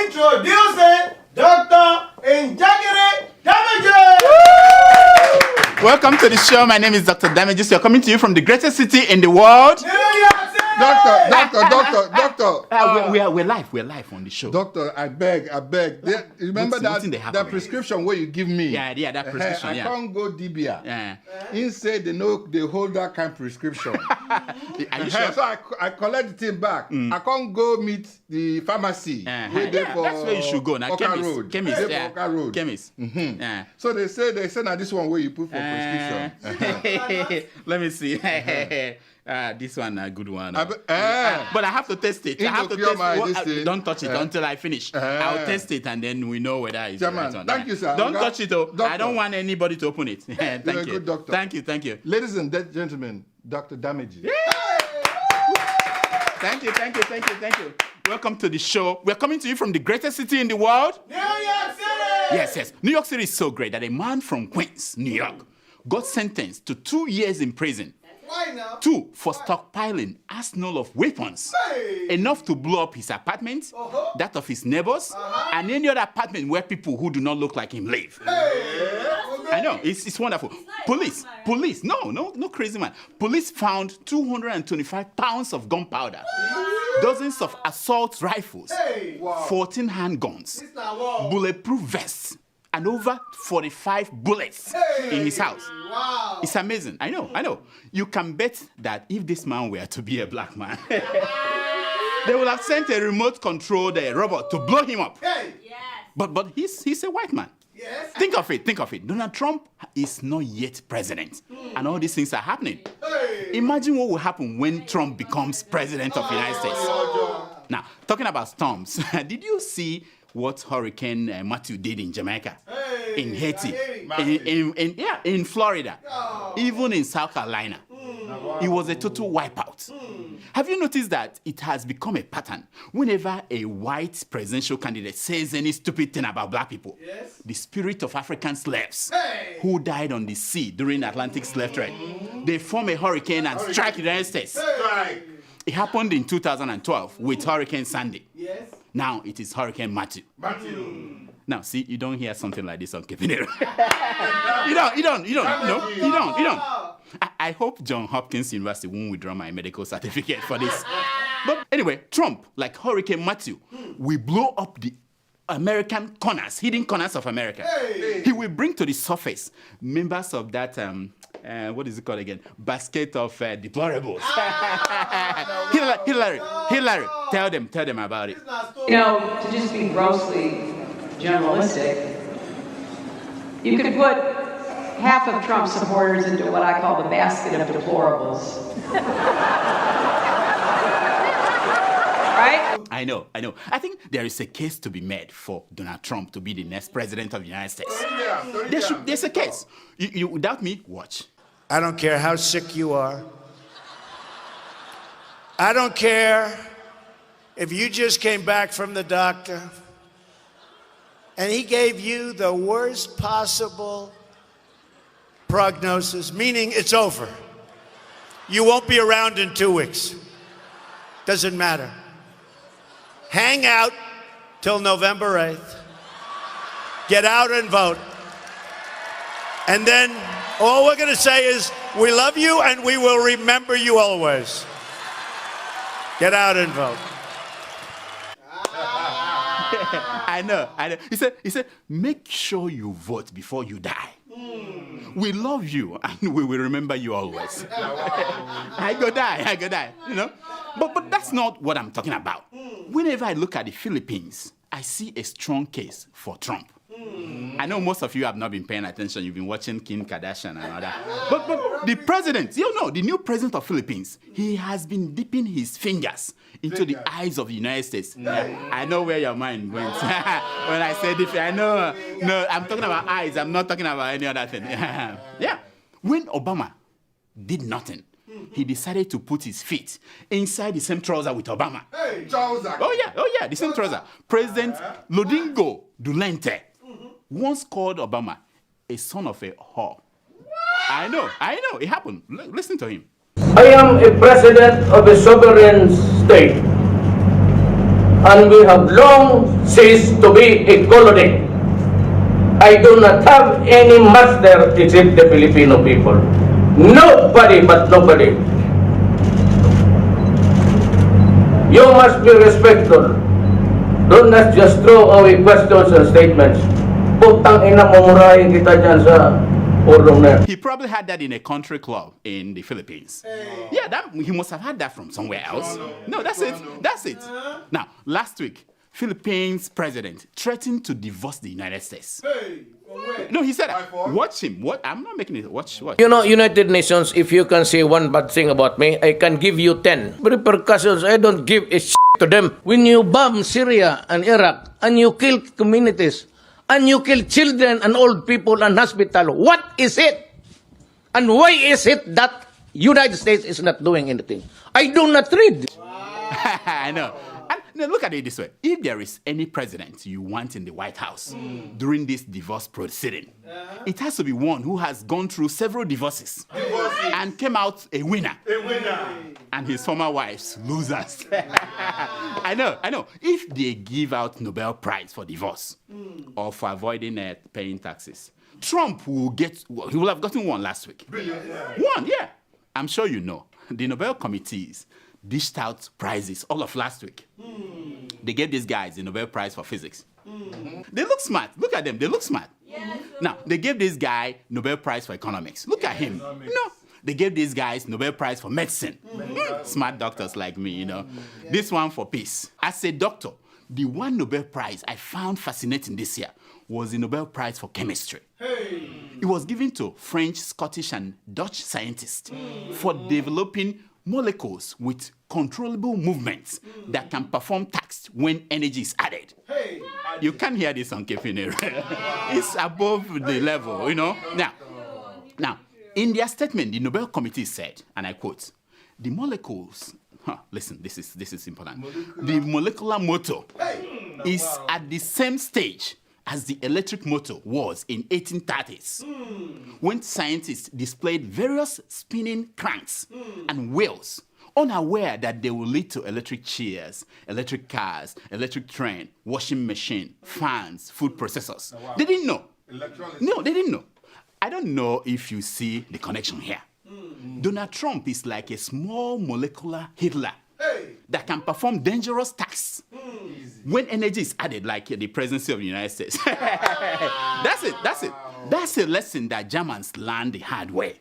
Introducing Dr. Njagiri Damages! Welcome to the show. My name is Dr. Damages. We are coming to you from the greatest city in the world. Doctor. We're live on the show. Doctor, I beg. Remember that prescription where you give me? Yeah, that prescription. I can't go Dibia. Inside they hold that kind of prescription. Are you sure? So I collect the thing back. I can't go meet the pharmacy. That's where you should go now. Chemist. So they say now this one where you put for prescription. Let me see. This one a good one. But I have to test it. Don't touch it until I finish. I'll test it and then we know whether it's right or not. Thank you, sir. Don't touch it, though. I don't want anybody to open it. Thank you. Good doctor. Thank you. Ladies and gentlemen, Dr. Damages. Yeah. Thank you. Welcome to the show. We're coming to you from the greatest city in the world. New York City! Yes. New York City is so great that a man from Queens, New York, got sentenced to 2 years in prison. Why now? 2 for stockpiling arsenal of weapons. Enough to blow up his apartment, that of his neighbors, and any other apartment where people who do not look like him live. I know, it's wonderful. Police, no crazy man. Police found 225 pounds of gunpowder, dozens of assault rifles, 14 handguns, bulletproof vests, and over 45 bullets in his house. Wow. It's amazing. I know. You can bet that if this man were to be a black man, they would have sent a remote-controlled robot to blow him up. Hey. Yes. But he's a white man. Yes. Think of it. Donald Trump is not yet president, and all these things are happening. Hey. Imagine what will happen when Trump becomes president of the United States. Now, talking about storms, did you see what Hurricane Matthew did in Jamaica, in Haiti, in Florida, even in South Carolina? It was a total wipeout. Have you noticed that it has become a pattern? Whenever a white presidential candidate says any stupid thing about black people, the spirit of African slaves who died on the sea during Atlantic slave trade, they form a hurricane and strike the United States. It happened in 2012 with Hurricane Sandy. Yes. Now it is Hurricane Matthew. Now, see, you don't hear something like this on Kevin. You don't. I hope John Hopkins University won't withdraw my medical certificate for this. But anyway, Trump, like Hurricane Matthew, will blow up the American corners, hidden corners of America. He will bring to the surface members of that, what is it called again? Basket of deplorables. Hillary, tell them about it. You know, to just be grossly generalistic, you could put half of Trump's supporters into what I call the basket of deplorables. Right? I know. I think there is a case to be made for Donald Trump to be the next president of the United States. There's a case. You doubt me? Watch. I don't care how sick you are. I don't care if you just came back from the doctor and he gave you the worst possible prognosis, meaning it's over. You won't be around in 2 weeks. Doesn't matter. Hang out till November 8th. Get out and vote. And then all we're going to say is, we love you and we will remember you always. Get out and vote. I know. He said, make sure you vote before you die. We love you and we will remember you always. I go die. But that's not what I'm talking about. Whenever I look at the Philippines, I see a strong case for Trump. I know most of you have not been paying attention. You've been watching Kim Kardashian and all that. But the president, the new president of Philippines, he has been dipping his fingers into the eyes of the United States. I know where your mind went. When I say dipping, I know. No, I'm talking about eyes. I'm not talking about any other thing. When Obama did nothing, he decided to put his feet inside the same trouser with Obama. Trouser. Oh yeah, the same trouser. President Lodingo Dulente once called Obama a son of a whore. I know, it happened. Listen to him. I am a president of a sovereign state. and we have long ceased to be a colony. I do not have any master except the Filipino people. Nobody but nobody. You must be respectful. Do not just throw away questions and statements. Putang ina, mamurahin kita dyan sa urong na. He probably had that in a country club in the Philippines. Hey. Yeah, he must have had that from somewhere else. No, that's it. That's it. Now, last week, Philippines president threatened to divorce the United States. Hey. Wait. No, he said, watch him. What? I'm not making it. Watch. You know, United Nations, if you can say one bad thing about me, I can give you 10. Repercussions, I don't give a shit to them. When you bomb Syria and Iraq, and you kill communities, and you kill children and old people and hospital, what is it? And why is it that United States is not doing anything? I do not read. I know. And now look at it this way. If there is any president you want in the White House during this divorce proceeding, it has to be one who has gone through several divorces and came out a winner. And his former wives, losers. I know. If they give out Nobel Prize for divorce or for avoiding paying taxes, Trump he will have gotten one last week. One, yeah. I'm sure you know. The Nobel committees dished out prizes all of last week. They gave these guys the Nobel Prize for physics. They look smart. Look at them. They look smart. Yes. Now, they gave this guy Nobel Prize for economics. Look at him. No. They gave these guys Nobel Prize for medicine. Smart doctors like me, you know. This one for peace. As a doctor, the one Nobel Prize I found fascinating this year was the Nobel Prize for chemistry. Hey. It was given to French, Scottish, and Dutch scientists for developing molecules with controllable movements that can perform tasks when energy is added. Hey. You can't hear this on Kefine. It's above the level, you know. Now, in their statement, the Nobel Committee said, and I quote, the molecules, listen, this is important. The molecular motor is at the same stage as the electric motor was in 1830s, when scientists displayed various spinning cranks and wheels, unaware that they will lead to electric chairs, electric cars, electric train, washing machine, fans, food processors. They didn't know. No, they didn't know. I don't know if you see the connection here. Donald Trump is like a small molecular Hitler that can perform dangerous tasks when energy is added, like the presidency of the United States. That's it. That's a lesson that Germans learned the hard way.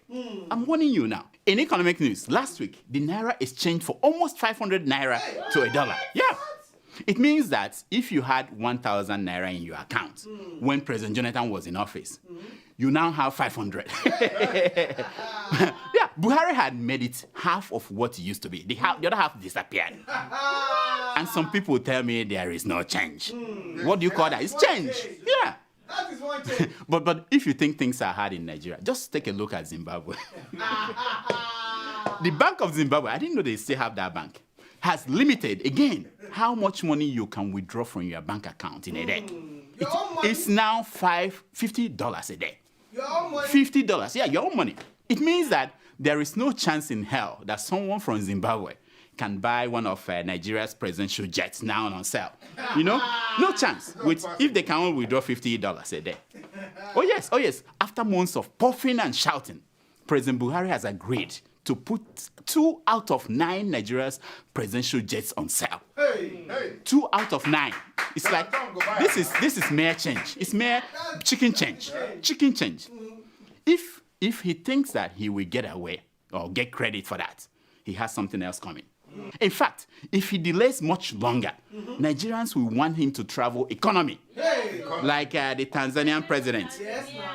I'm warning you now. In economic news, last week, the Naira exchanged for almost 500 Naira to a dollar. Yeah. It means that if you had 1,000 Naira in your account when President Jonathan was in office, you now have 500. Yeah, Buhari had made it half of what it used to be. The other half disappeared. And some people tell me there is no change. What do you call that? It's change. Yeah. That is one change. But if you think things are hard in Nigeria, just take a look at Zimbabwe. The Bank of Zimbabwe, I didn't know they still have that bank, has limited, again, how much money you can withdraw from your bank account in a day. It's now $50 a day. Your own money? $50, yeah, your own money. It means that there is no chance in hell that someone from Zimbabwe can buy one of Nigeria's presidential jets now on sale. You know? No chance. If they can only withdraw $50 a day. Oh yes. After months of puffing and shouting, President Buhari has agreed to put 2 out of 9 Nigeria's presidential jets on sale. Hey. 2 out of 9. It's like, this is mere change. It's mere chicken change. Chicken change. If he thinks that he will get away or get credit for that, he has something else coming. In fact, if he delays much longer, Nigerians will want him to travel economy. Like the Tanzanian president,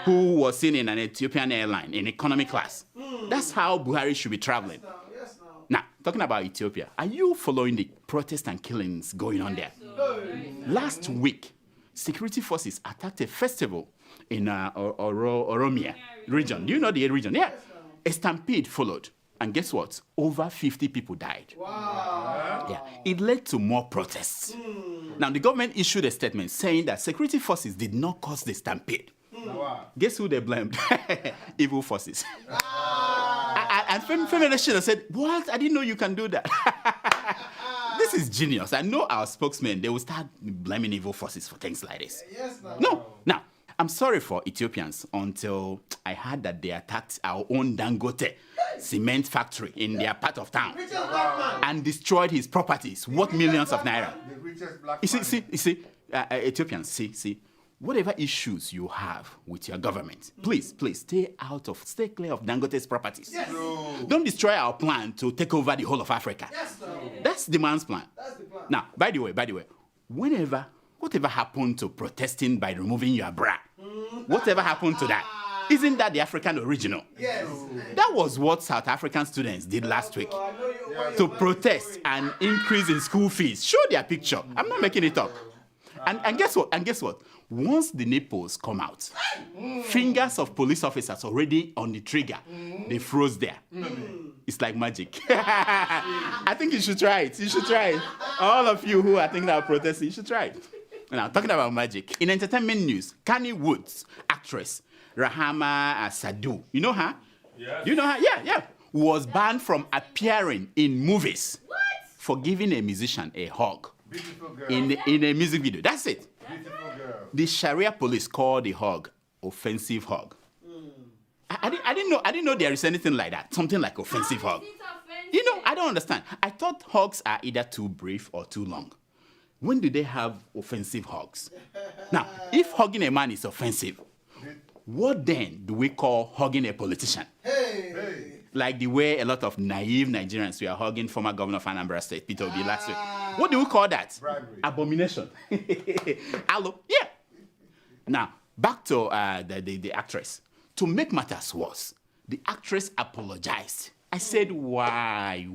who was seen in an Ethiopian airline in economy class. That's how Buhari should be traveling. Now, talking about Ethiopia, are you following the protests and killings going on there? Last week, security forces attacked a festival in Oromia region. Do you know the region? Yeah. A stampede followed. And guess what? Over 50 people died. Wow. Yeah. It led to more protests. Now, the government issued a statement saying that security forces did not cause the stampede. Wow. Guess who they blamed? Evil forces. And Femi said, what? I didn't know you can do that. this is genius. I know our spokesmen, they will start blaming evil forces for things like this. Yes, no. No. Now, I'm sorry for Ethiopians until I heard that they attacked our own Dangote Cement factory in their part of town Richest black man. and destroyed his properties, worth millions of naira. The richest black You man. see, Ethiopians, see, whatever issues you have with your government, please, stay clear of Dangote's properties. Yes. Don't destroy our plan to take over the whole of Africa. Yes, no. That's the man's plan. That's the plan. Now, by the way, whatever happened to protesting by removing your bra? Whatever happened to that? Isn't that the African original? Yes. That was what South African students did last week. I know you. To protest an increase in school fees. Show their picture. I'm not making it up. And guess what? Once the nipples come out, fingers of police officers already on the trigger, they froze there. It's like magic. I think you should try it. All of you who are thinking about protesting, you should try it. Now, talking about magic. In entertainment news, Kannywood's actress, Rahama Sadau, you know her? Yes. You know her? Yeah. Was banned from appearing in movies for giving a musician a hug Beautiful girl. in a music video. That's it. Beautiful girl. The Sharia police called the hug offensive hug. I didn't know there is anything like that. Something like offensive hug. You know, I don't understand. I thought hugs are either too brief or too long. When do they have offensive hugs? Now, if hugging a man is offensive, what then do we call hugging a politician? Hey. Like the way a lot of naive Nigerians were hugging former Governor of Anambra State, Peter Obi, last week. What do we call that? Bribery. Abomination. Hello? Yeah. Now, back to the actress. To make matters worse, the actress apologized. I said, why?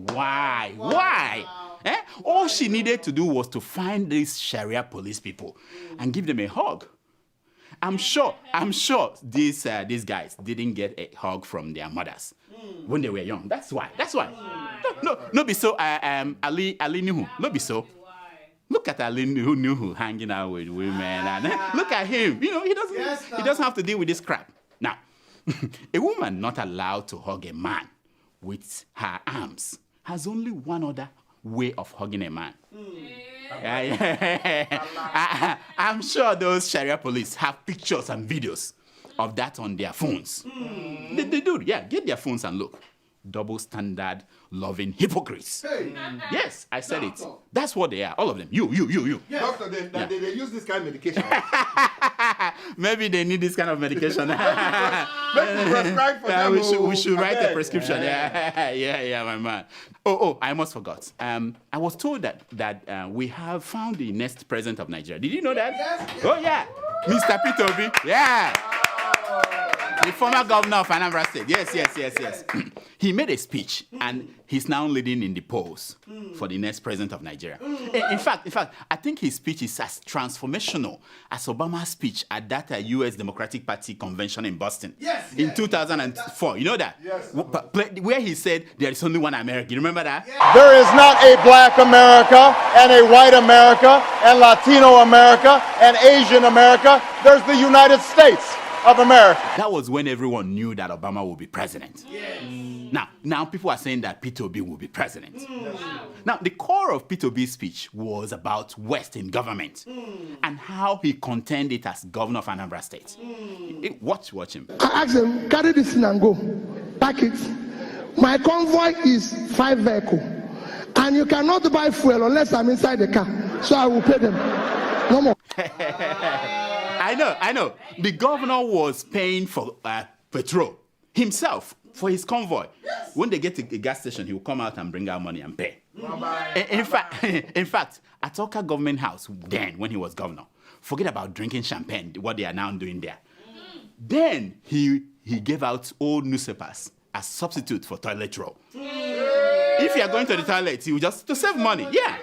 All she needed to do was to find these Sharia police people and give them a hug. I'm sure these guys didn't get a hug from their mothers when they were young. That's why. No be so. Ali Nuhu. No be so. Look at Ali Nuhu hanging out with women, and look at him. You know, he doesn't have to deal with this crap. Now, a woman not allowed to hug a man with her arms has only one other way of hugging a man. I'm sure those Sharia police have pictures and videos of that on their phones. They do, yeah. Get their phones and look. Double standard, loving hypocrites. Hey. Yes, I said it. That's what they are, all of them. You. Yes. Doctor, they use this kind of medication. Maybe they need this kind of medication. Maybe prescribe for them. We should write a prescription. Yeah, my man. Oh, I almost forgot. I was told that we have found the next president of Nigeria. Did you know that? Yes. Oh, yeah. Mr. Peter Obi. Yeah. The former governor of Anambra State. Yes. He made a speech, and he's now leading in the polls for the next president of Nigeria. In fact, I think his speech is as transformational as Obama's speech at that U.S. Democratic Party convention in Boston in 2004. You know that? Yes. Where he said there is only one America. You remember that? There is not a black America and a white America and Latino America and Asian America. There's the United States of America. That was when everyone knew that Obama would be president. Yes. Now people are saying that Peter Obi will be president. Now, the core of Peter Obi's speech was about West in government and how he contended as governor of Anambra State. Watch him. I asked them, carry this thing and go. Pack it. My convoy is 5 vehicles. And you cannot buy fuel unless I'm inside the car. So I will pay them. No more. I know. The governor was paying for petrol himself for his convoy. Yes. When they get to a gas station, he will come out and bring out money and pay. In fact, at Oka Government House, then when he was governor, forget about drinking champagne, what they are now doing there. Then he gave out old newspapers as substitute for toilet roll. If you are going to the toilet, he will just to save money. Yeah.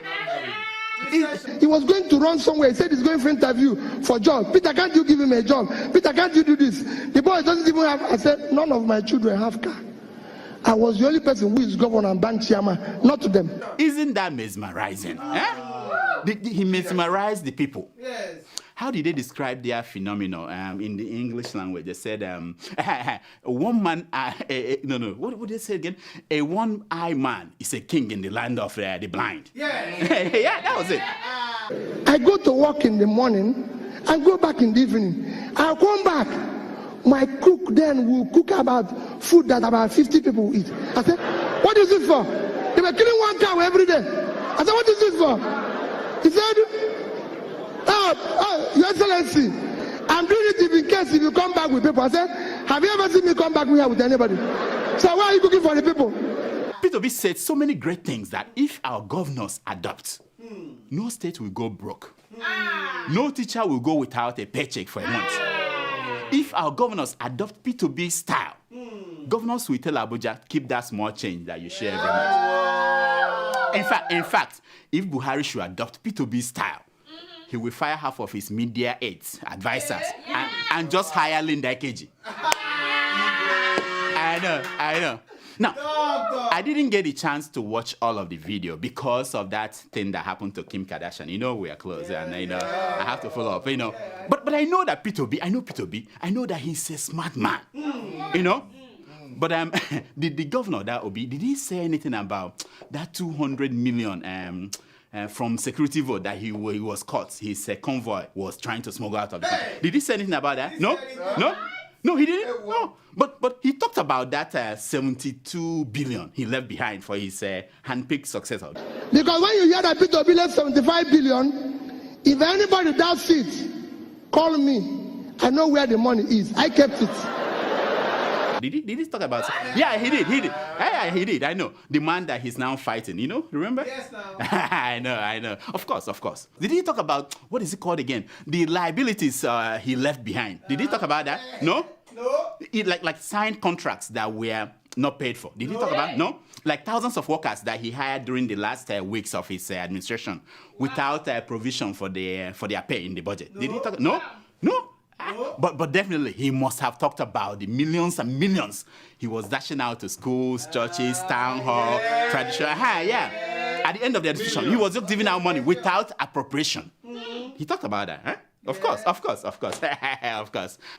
He was going to run somewhere. He said he's going for interview for job. Peter, can't you give him a job? Peter, can't you do this? The boy doesn't even have. I said, none of my children have car. I was the only person who is governor and bank chairman, not to them. Isn't that mesmerizing? He mesmerized the people. Yes. how did they describe their phenomenon in the English language? They said, one man, what would they say again? A one-eye man is a king in the land of the blind. Yeah. Yeah, that was it. I go to work in the morning and go back in the evening. I'll come back. My cook then will cook about food that about 50 people will eat. I said, what is this for? They were killing one cow every day. I said, what is this for? He said, Your Excellency, I'm doing it in case if you come back with people. I said, have you ever seen me come back here with anybody? So why are you cooking for the people? Peter Obi said so many great things that if our governors adopt, no state will go broke. No teacher will go without a paycheck for a month. If our governors adopt P2B style, governors will tell Abuja, keep that small change that you share every month. In fact, if Buhari should adopt P2B style, he will fire half of his media aides, advisors, and just hire Linda Keji. I know. Now, I didn't get a chance to watch all of the video because of that thing that happened to Kim Kardashian. We are close, and I have to follow up. But I know that Peter Obi. I know that he's a smart man. But the governor, that Obi, did he say anything about that 200 million from security vote that he was caught? His convoy was trying to smuggle out of the country. Did he say anything about that? No, he didn't. No. But he talked about that 72 billion he left behind for his handpicked successor. Because when you hear that Peter Obi left 75 billion, if anybody doubts it, call me. I know where the money is. I kept it. Did he talk about it? Yeah, he did. Yeah, he did. I know. The man that he's now fighting, remember? Yes, no. I know. Of course. Did he talk about, what is it called again? The liabilities he left behind. Did he talk about that? No? Like signed contracts that were not paid for. Did he talk about? No? Like thousands of workers that he hired during the last weeks of his administration without provision for their pay in the budget. Did he talk? No? But definitely he must have talked about the millions and millions he was dashing out to schools, churches, town hall, traditional. At the end of the administration, he was just giving out money without appropriation. He talked about that, huh? Of course. Of course.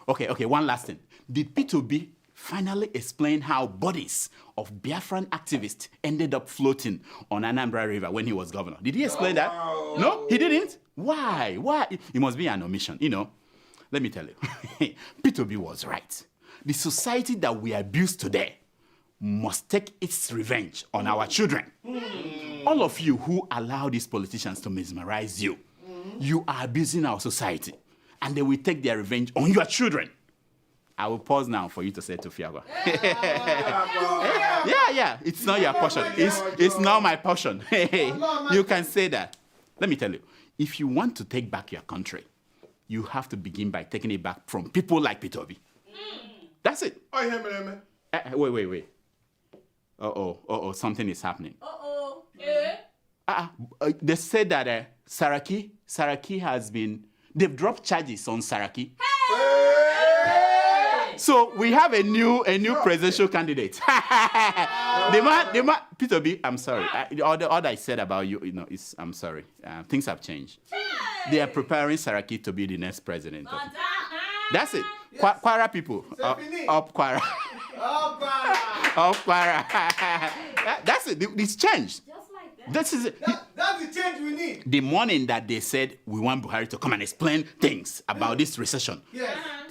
Okay, one last thing. Did P2B finally explain how bodies of Biafran activists ended up floating on Anambra River when he was governor? Did he explain that? No, he didn't? Why? It must be an omission, Let me tell you, P2B was right. The society that we abuse today must take its revenge on our children. All of you who allow these politicians to mesmerize you, you are abusing our society, and they will take their revenge on your children. I will pause now for you to say to Fiagwa. Yeah, it's not your portion. It's not my portion. You can say that. Let me tell you, if you want to take back your country, you have to begin by taking it back from people like Peter Obi. That's it. Wait. Something is happening. They said that Saraki has been, they've dropped charges on Saraki. So we have a new presidential candidate. the man, Peter Obi, I'm sorry. All I said about you, is I'm sorry. Things have changed. They are preparing Saraki to be the next president. That's it. Kwara people. Up Kwara. Up Kwara. That's it. It's changed. That's the change we need. The morning that they said we want Buhari to come and explain things about this recession,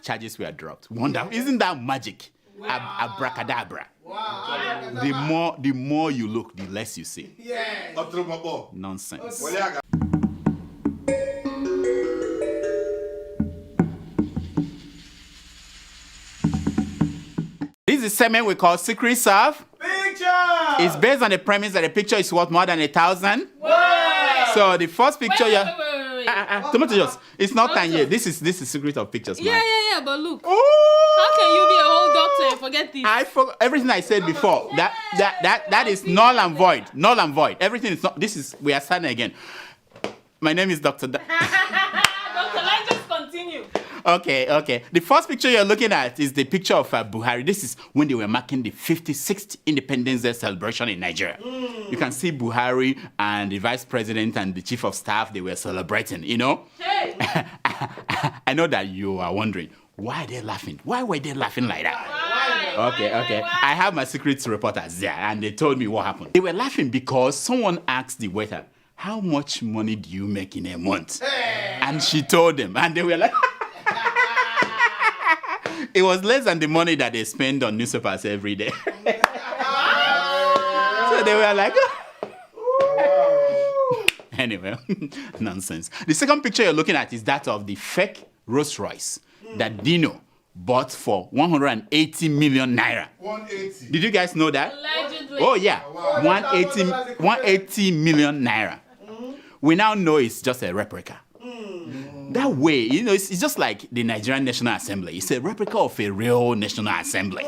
charges were dropped. Wonderful. Isn't that magic? Abracadabra. Wow. The more you look, the less you see. Yes. Nonsense. This is a segment we call Secrets of Picture. It's based on the premise that a picture is worth more than 1,000 words. So the first picture, wait. Tomato juice. It's not 10 years. This is Secret of Pictures. Man. Yeah. But look, how can you be a whole doctor and forget this? I forgot everything I said before. That is null and void. Null and void. Everything is not. We are starting again. My name is Dr. Dr. Let's just continue. Okay. The first picture you're looking at is the picture of Buhari. This is when they were marking the 56th Independence Day celebration in Nigeria. You can see Buhari and the Vice President and the Chief of Staff, they were celebrating, Hey. I know that you are wondering, why are they laughing? Why were they laughing like that? Okay. I have my secret reporters there, and they told me what happened. They were laughing because someone asked the waiter, how much money do you make in a month? And she told them, and they were like, it was less than the money that they spend on newspapers every day. So they were like, anyway, nonsense. The second picture you're looking at is that of the fake Rolls Royce that Dino bought for 180 million naira. 180. Did you guys know that? Allegedly. Oh yeah, 180 million naira. We now know it's just a replica. That way, it's just like the Nigerian National Assembly. It's a replica of a real National Assembly.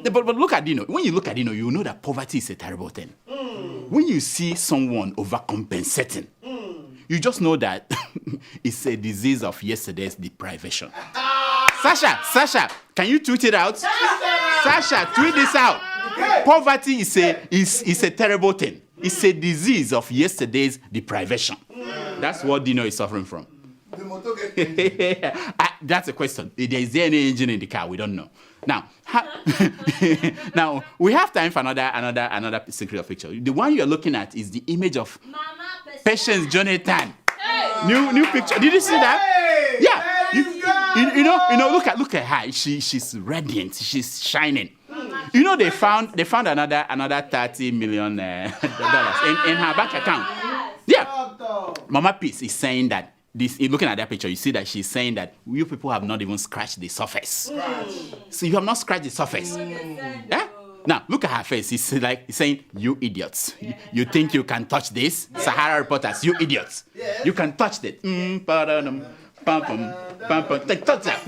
But look at Dino. When you look at Dino, you know that poverty is a terrible thing. When you see someone overcompensating, you just know that it's a disease of yesterday's deprivation. Sasha, can you tweet it out? Sasha, tweet this out. Poverty is a terrible thing. It's a disease of yesterday's deprivation. That's what Dino is suffering from. The motor gets That's a question. Is there any engine in the car? We don't know. Now, now we have time for another secret picture. The one you're looking at is the image of Patience Jonathan. New picture. Did you see that? Yeah. Look at her. She's radiant. She's shining. They found another $30 million dollars in her bank account. Yeah. Mama Peace is saying that looking at that picture, you see that she's saying that you people have not even scratched the surface. So you have not scratched the surface. Yeah? Now, look at her face. It's like saying, you idiots. You think you can touch this? Sahara reporters, you idiots. You can touch it. Touch that.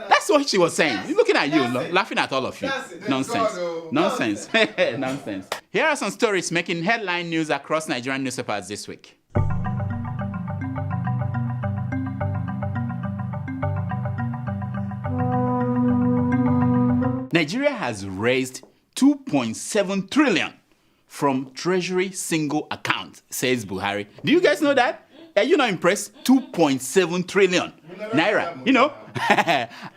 That's what she was saying. Looking at you, laughing at all of you. Nonsense. Nonsense. Here are some stories making headline news across Nigerian newspapers this week. Nigeria has raised 2.7 trillion from Treasury single account, says Buhari. Do you guys know that? Are you not impressed? 2.7 trillion naira.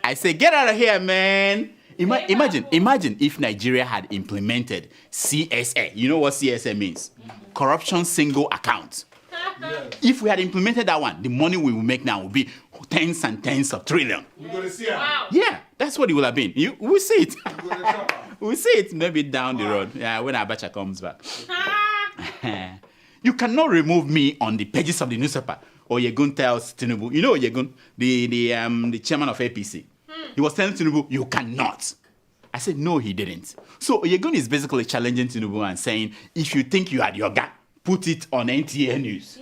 I say, get out of here, man. Imagine if Nigeria had implemented CSA. You know what CSA means? Corruption single account. If we had implemented that one, the money we will make now will be tens and tens of trillion. We're going to see her. Wow. Yeah, that's what it will have been. We'll see it. We'll see it maybe down the road. Yeah, when Abacha comes back. You cannot remove me on the pages of the newspaper. Oyegun tells Tinubu, Oyegun, the chairman of APC. He was telling Tinubu, you cannot. I said, no, he didn't. So Oyegun is basically challenging Tinubu and saying, if you think you had your gun, put it on NTA News.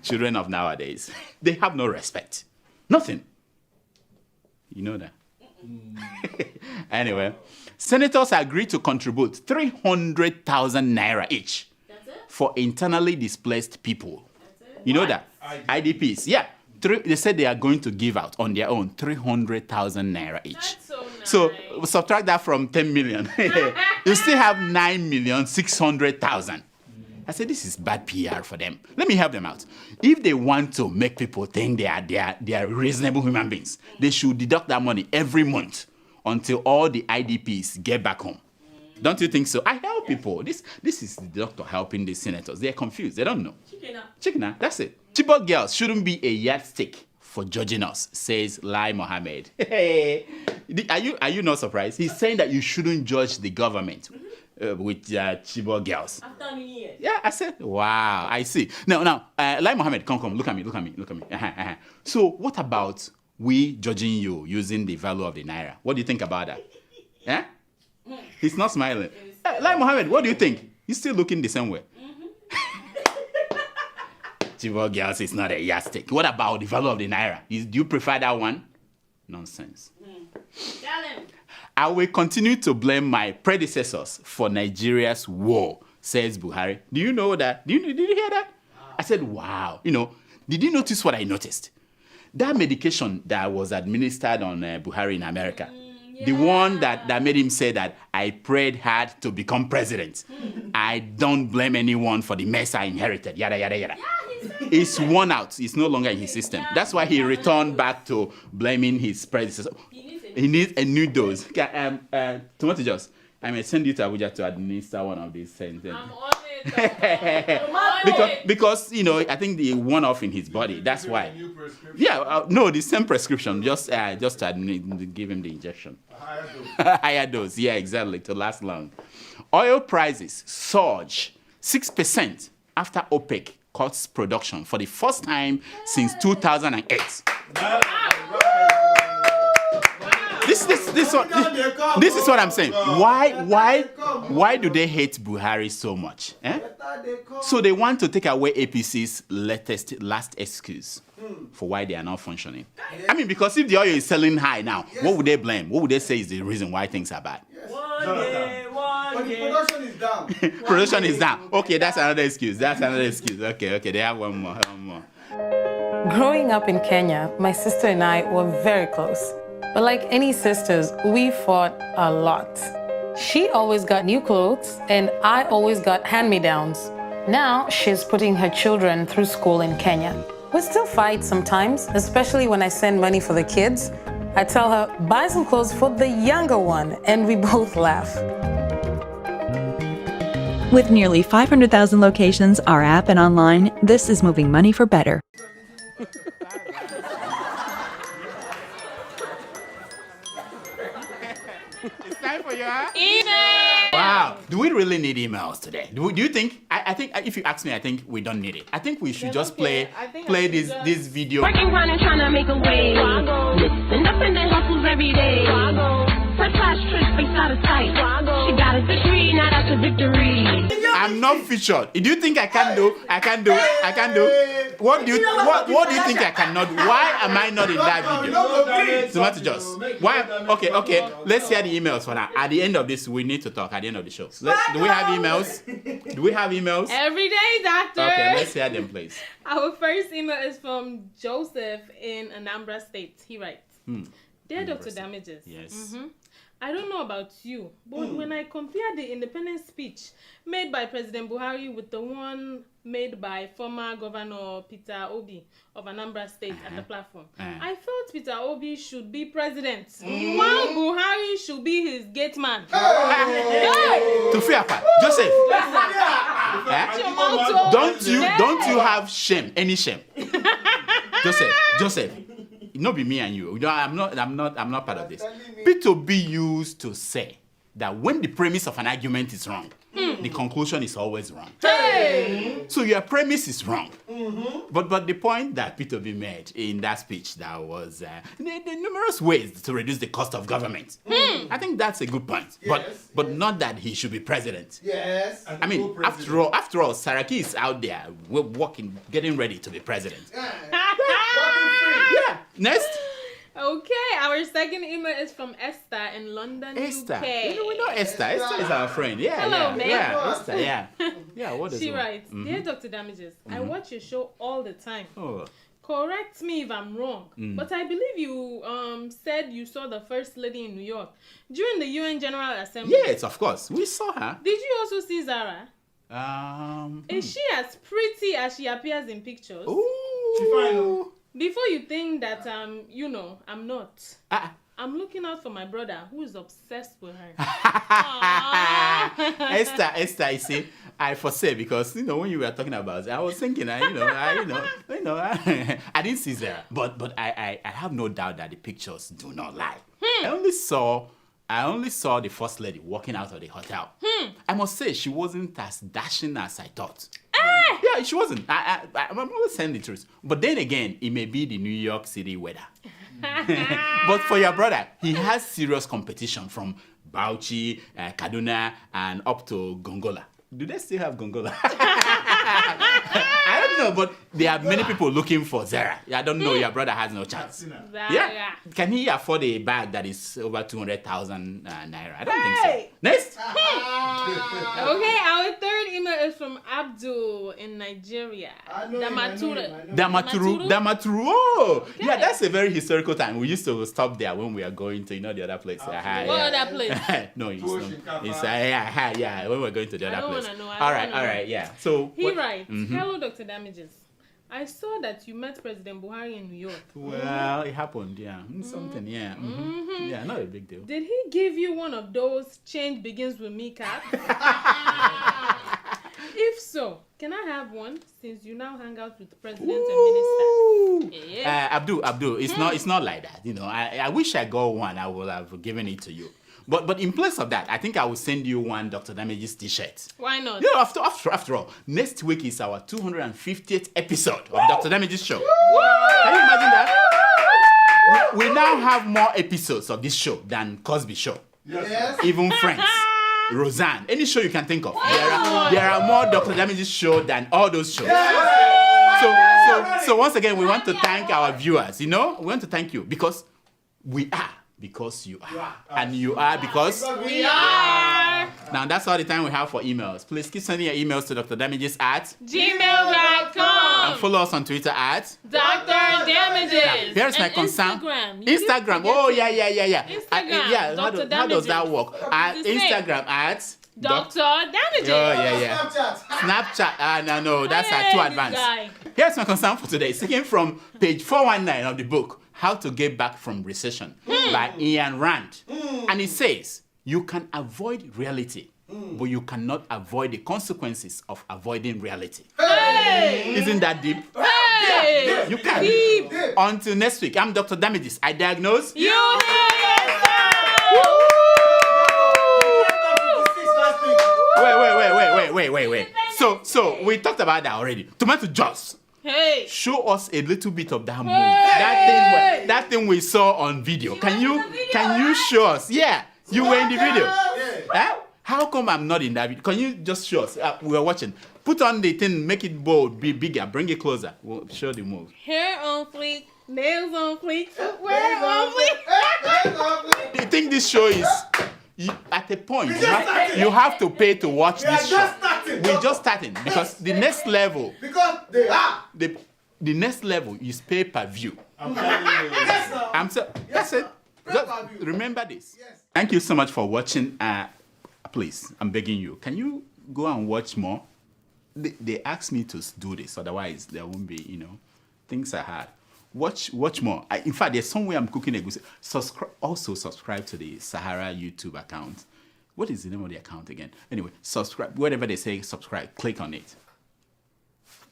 Children of nowadays, they have no respect. Nothing. You know that. Anyway, senators agreed to contribute 300,000 naira each for internally displaced people. You know that? IDPs. Yeah. They said they are going to give out on their own 300,000 naira each. That's so nice. So subtract that from 10 million. You still have 9,600,000. I said, this is bad PR for them. Let me help them out. If they want to make people think they are reasonable human beings, they should deduct that money every month until all the IDPs get back home. Don't you think so? I help people. This is the doctor helping the senators. They're confused. They don't know. Chikena, that's it. Chibok girls shouldn't be a yardstick for judging us, says Lai Mohammed. Are you not surprised? He's saying that you shouldn't judge the government with Chibok girls. After many years. Yeah, I said, wow, I see. Now, Lai Mohammed, come, look at me. So what about we judging you using the value of the Naira? What do you think about that? Yeah? He's not smiling. Lai Mohammed, what do you think? He's still looking the same way. Chibok girls is not a yardstick. What about the value of the Naira? Do you prefer that one? Nonsense. Tell him. I will continue to blame my predecessors for Nigeria's war, says Buhari. Do you know that? Did you hear that? I said, wow. Did you notice what I noticed? That medication that was administered on Buhari in America, the one that made him say that I prayed hard to become president. I don't blame anyone for the mess I inherited. Yada, yada, yada. is worn out. It's no longer in his system. That's why he returned back to blaming his predecessor. He needs a new dose. Tomato Juice, I may send you to Abuja to administer one of these sentences. I'm on it. because I think the one-off in his body. That's why. Yeah, no, the same prescription. Just to give him the injection. Higher dose. Yeah, exactly. To last long. Oil prices surge 6% after OPEC cuts production for the first time since 2008. This is what I'm saying. Why do they hate Buhari so much? So they want to take away APC's last excuse for why they are not functioning. I mean, because if the oil is selling high now, what would they blame? What would they say is the reason why things are bad? But the production is down. Production is down. Okay, that's another excuse. Okay, they have one more. Growing up in Kenya, my sister and I were very close. But like any sisters, we fought a lot. She always got new clothes, and I always got hand-me-downs. Now she's putting her children through school in Kenya. We still fight sometimes, especially when I send money for the kids. I tell her, buy some clothes for the younger one, and we both laugh. With nearly 500,000 locations, our app and online, this is moving money for better. It's time for your Email! Wow. Do we really need emails today? Do you think? I think if you ask me, I think we don't need it. I think we should just play this video. Working hard and trying to make a way. Listen up and then hustles every day. First class trip face out of sight. She got a degree, now that's a victory. I'm not featured. Do you think I can do? What do you think I cannot do? Why am I not in that video? Tomato Juice. Why? Okay. Let's hear the emails for now. At the end of this, we need to talk at the end of the show. Do we have emails? Every day, doctor. Okay, let's hear them, please. Our first email is from Joseph in Anambra State. He writes, Dear Dr. Damages. Yes. I don't know about you, but when I compare the independence speech made by President Buhari with the one made by former Governor Peter Obi of Anambra State at the platform, I felt Peter Obi should be president, while Buhari should be his gate man. To free apart, Joseph. Don't you have shame? Any shame? Joseph. Not be me and you. I'm not part of this. Peter Obi used to say that when the premise of an argument is wrong, the conclusion is always wrong. Hey! So your premise is wrong. But the point that Peter Obi made in that speech, that was the numerous ways to reduce the cost of government. I think that's a good point. Yes, but not that he should be president. Yes. I mean, after all, Saraki is out there working, getting ready to be president. Yeah. Next. Okay, our second email is from Esther in London, Esther. UK. We know Esther. Esther is our friend. Yeah. Hello, man. Yeah, Esther. Yeah. Yeah. What does she writes, Dear Dr. Damages, I watch your show all the time. Oh. Correct me if I'm wrong, but I believe you said you saw the First Lady in New York during the UN General Assembly. Yes, of course. We saw her. Did you also see Zara? Is she as pretty as she appears in pictures? Ooh. She fine. Before you think that I'm not. I'm looking out for my brother who is obsessed with her. Esther, you see, I foresee because when you were talking about it, I was thinking, I didn't see Zara, but I have no doubt that the pictures do not lie. I only saw the First Lady walking out of the hotel. I must say she wasn't as dashing as I thought. Yeah, she wasn't. I'm always saying the truth. But then again, it may be the New York City weather. But for your brother, he has serious competition from Bauchi, Kaduna, and up to Gongola. Do they still have Gongola? I don't know, but there are many people looking for Zara. I don't know. Your brother has no chance. Yeah. Can he afford a bag that is over 200,000 naira? I don't think so. Next. Okay, our third email is from Abdul in Nigeria. Damaturu. Oh, okay. Yeah, that's a very historical time. We used to stop there when we are going to the other place. What other place? No, it's when we're going to the other place. All right, yeah. So he writes, Hello, Dr. Damages. I saw that you met President Buhari in New York. Well, it happened, yeah. Something, yeah. Yeah, not a big deal. Did he give you one of those change begins with me caps? If so, can I have one since you now hang out with the president and ministers? Yeah. Abdul, it's not like that. You know, I wish I got one. I would have given it to you. But in place of that, I think I will send you one Dr. Damage's t-shirt. Why not? You know, after all, next week is our 250th episode of Dr. Damage's show. Can you imagine that? We now have more episodes of this show than Cosby show. Yes. Even Friends, Roseanne, any show you can think of. There are more Dr. Damage's show than all those shows. So once again, we want to thank our viewers. You know, we want to thank you because we are. Because you are. And you are because we are. Now that's all the time we have for emails. Please keep sending your emails to Dr. Damages at gmail.com. and follow us on Twitter at Dr. Damages. Here's my concern. Instagram. Oh, yeah. Instagram. How does that work? Instagram at Dr. Damages. Oh, yeah. Snapchat. No, that's too advanced. Here's my concern for today. It's taken from page 419 of the book, How to Get Back from Recession by Ian Rand. And it says, you can avoid reality, but you cannot avoid the consequences of avoiding reality. Hey! Isn't that deep? Hey! You can. Deep. Until next week, I'm Dr. Damages. I diagnose. You Wait. So we talked about that already. Tomato juice. Hey. Show us a little bit of that move. Hey. That thing we saw on video. Can you show us? Yeah, you were in the video. Huh? How come I'm not in that video? Can you just show us? We were watching. Put on the thing, make it bold, be bigger, bring it closer. We'll show the move. Hair on fleek, nails on fleek, footwear on fleek. You think this show is... at a point, you have to pay to watch this show. We're just starting because the next level... Because they are. The next level is pay-per-view. I'm telling you. Yes, sir. That's it. Just remember this. Yes. Thank you so much for watching. Please, I'm begging you. Can you go and watch more? They asked me to do this, otherwise there won't be, things are hard. Watch more. In fact, there's somewhere I'm cooking a goose. Subscribe to the Sahara YouTube account. What is the name of the account again? Anyway, subscribe. Whatever they say, subscribe. Click on it.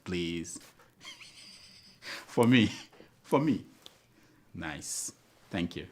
Please. For me. Nice. Thank you.